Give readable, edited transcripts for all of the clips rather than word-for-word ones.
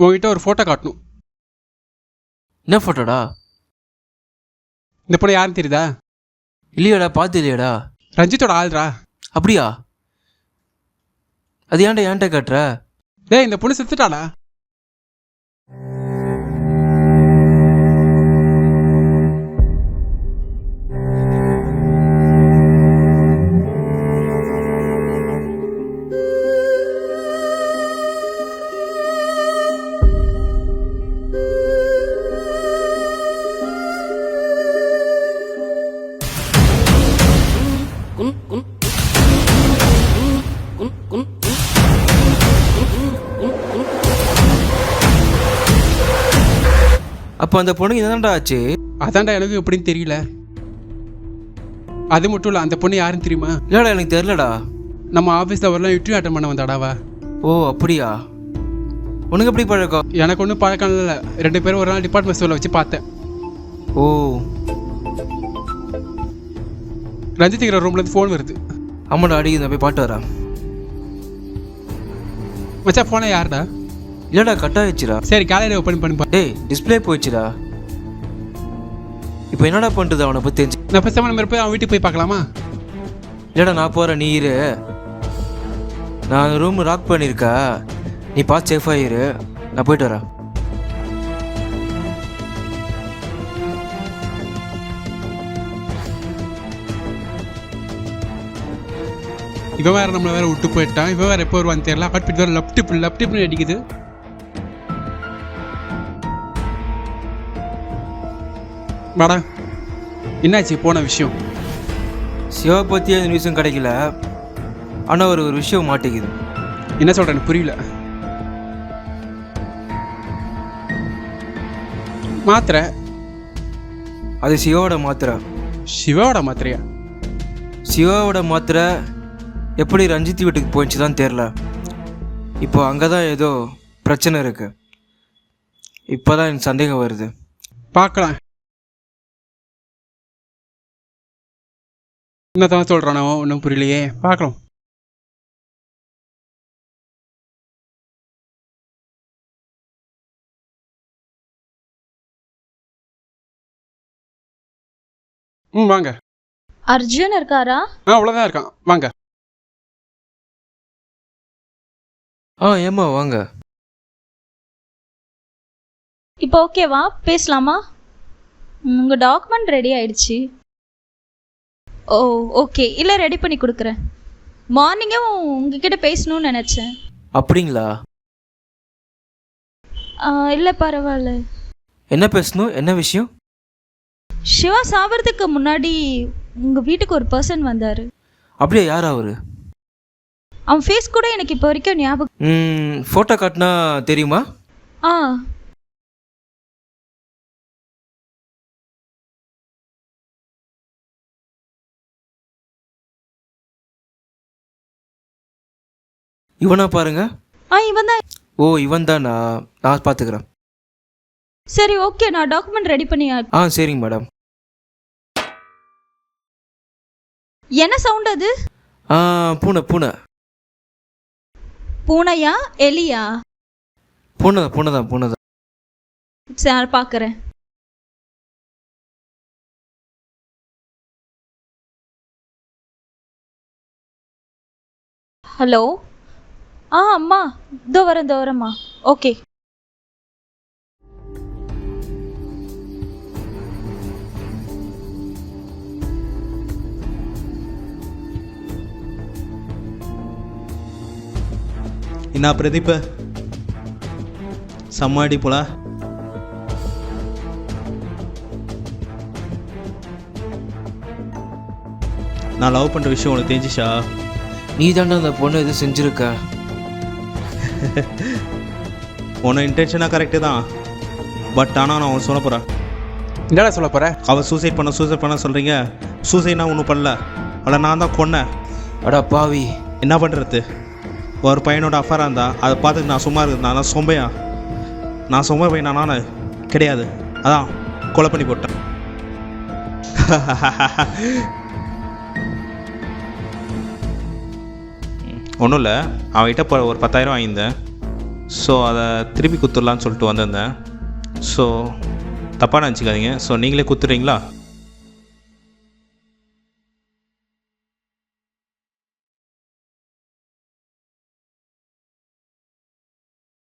உங்ககிட்ட ஒரு ஃபோட்டோ காட்டணும். என்ன ஃபோட்டோடா? இந்த பொண்ணு யாருன்னு தெரியுதா? இல்லையாடா, பார்த்து இல்லையாடா? ரஞ்சித்தோட ஆள்ரா. அப்படியா? அது ஏன்ட்ட காட்டுற? டேய், இந்த பொண்ணு செத்துட்டாடா. அப்போ அந்த பொண்ணுக்கு என்னடா ஆச்சு? அதான்டா எனக்கு எப்படின்னு தெரியல. அது மட்டும் இல்லை, அந்த பொண்ணு யாருன்னு தெரியுமா? இல்லடா, எனக்கு தெரியலடா. நம்ம ஆஃபீஸில் வரலாம் இன்டர்வியூ அட்டன் பண்ண வந்தாடாவா. ஓ அப்படியா? உனக்கு எப்படி பழக்கம்? எனக்கு ஒன்றும் பழக்கம் இல்லை. 2 பேரும் ஒரு நாள் டிபார்ட்மெண்ட் ஸ்டோரில் வச்சு பார்த்தேன். ஓ, ரஞ்சித்துக்கிற ரூம்லேருந்து ஃபோன் வருது. ஆமாடா, அடிக்குது. நான் போய் பாட்டு வரேன். மச்சா, ஃபோனை யாருடா? இல்லடா, கட் ஆயிடுச்சுடா. சரி, காலையில் ஓப்பன் பண்ணி. டேய், டிஸ்பிளே போயிடுச்சுடா. இப்போ என்னடா பண்ணுறது அவனை பற்றி தெரிஞ்சு? நான் பேசாம நம்ம போய் அவன் வீட்டுக்கு போய் பார்க்கலாமா? இல்லடா, நான் போகிறேன், நீ இரு. நான் ரூம் லாக் பண்ணியிருக்கா, நீ பார்த்து சேஃபாக இரு. நான் போயிட்டு வரேன். இவன் வேற நம்மளை வேற விட்டு போயிட்டான். இவன் வேற எப்போ வருவான்னு தெரியல. ஹார்ட் வேற லப்டிப்னு அடிக்குது. வாடா, என்னாச்சு போன விஷயம்? சிவா பற்றி அந்த நியூஸும் கிடைக்கல. ஆனால் ஒரு விஷயம் மாட்டேங்குது. என்ன சொல்கிறேன், எனக்கு புரியல. மாத்திரை? அது சிவாவோட மாத்திரை. சிவாவோட மாத்திரையா? சிவாவோட மாத்திரை எப்படி ரஞ்சித் வீட்டுக்கு போயிடுச்சு தான் தெரில. இப்போ அங்கே தான் ஏதோ பிரச்சனை இருக்கு. இப்போ தான் எனக்கு சந்தேகம் வருது. பார்க்கலாம். என்னதான் சொல்கிறானோ ஒன்றும் புரியலையே. பார்க்கலாம். வாங்க. அர்ஜுன் இருக்காரா? அவ்வளோதான் இருக்கான். வாங்க. ஏம்மா வாங்க. இப்போ ஓகேவா, பேசலாமா? உங்கள் டாக்குமெண்ட் ரெடி ஆயிடுச்சு. ஓ ஓகே, இல்லை ரெடி பண்ணி கொடுக்குறேன். மார்னிங்கே உங்ககிட்ட பேசணும்னு நினச்சேன். அப்படிங்களா? இல்லை பரவாயில்ல. என்ன பேசணும்? என்ன விஷயம்? சிவா சாவறதுக்கு முன்னாடி உங்கள் வீட்டுக்கு ஒரு பர்சன் வந்தார். அப்படியே? யார் அவரு? அவன் ஃபேஸ் கூட எனக்கு இப்போ வரைக்கும் ஞாபகம். ஃபோட்டோ காட்டினா தெரியுமா? ஆ இவனா பாருங்க. இவன் தான். ஓ, இவன் தான். நான் பார்த்துக்கிறேன். சரி ஓகே, நான் டாக்குமெண்ட் ரெடி பண்ணி. சரிங்க மேடம். என்ன சவுண்ட் அது? பூனை பூனை. பூனையா எலியா? பூனை தான். சரி, நான் பார்க்குறேன். ஹலோ. அம்மா, இதோ வரேம்மா. ஓகே. என்ன பிரதீப், செம்மாடி போல. நான் லவ் பண்ணுற விஷயம் உனக்கு தெரிஞ்சிச்சா? நீ தாண்டா அந்த பொண்ணு எதுவும் செஞ்சுருக்க. உன்னோட இன்டென்ஷனாக கரெக்டு தான். பட் ஆனால் நான் அவன் சொல்ல போகிறேன். என்னடா சொல்ல போகிறேன்? அவள் சூசைட் பண்ண சொல்கிறீங்க. சூசைட்னா ஒன்றும் பண்ணல, அவளை நான் தான் கொன்னேன். அடா பாவி. என்ன பண்ணுறது? ஒரு பையனோட அஃபராக இருந்தா அதை பார்த்துட்டு நான் சும்மா இருக்குது. நான் சொம்பையா? நான் சொம்ப பையனா? நான் கிடையாது. அதான் கொலை பண்ணி போட்டேன். ஒன்றும் இல்லை, அவன்கிட்ட ஒரு 10,000 வாங்கியிருந்தேன். ஸோ அதை திருப்பி குத்துடலான்னு சொல்லிட்டு வந்திருந்தேன். ஸோ தப்பாக நினச்சிக்காதீங்க. ஸோ நீங்களே குத்துறீங்களா?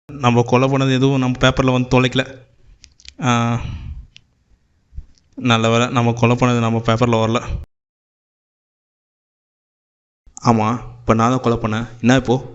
நம்ம கொலை பண்ணது எதுவும் நம்ம பேப்பரில் வந்து தொலைக்கல. நல்ல வேலை நம்ம கொலை பண்ணது நம்ம பேப்பரில் வரல. ஆமாம், இப்போ நான் தான் கொலை பண்ணேன். என்ன இப்போது?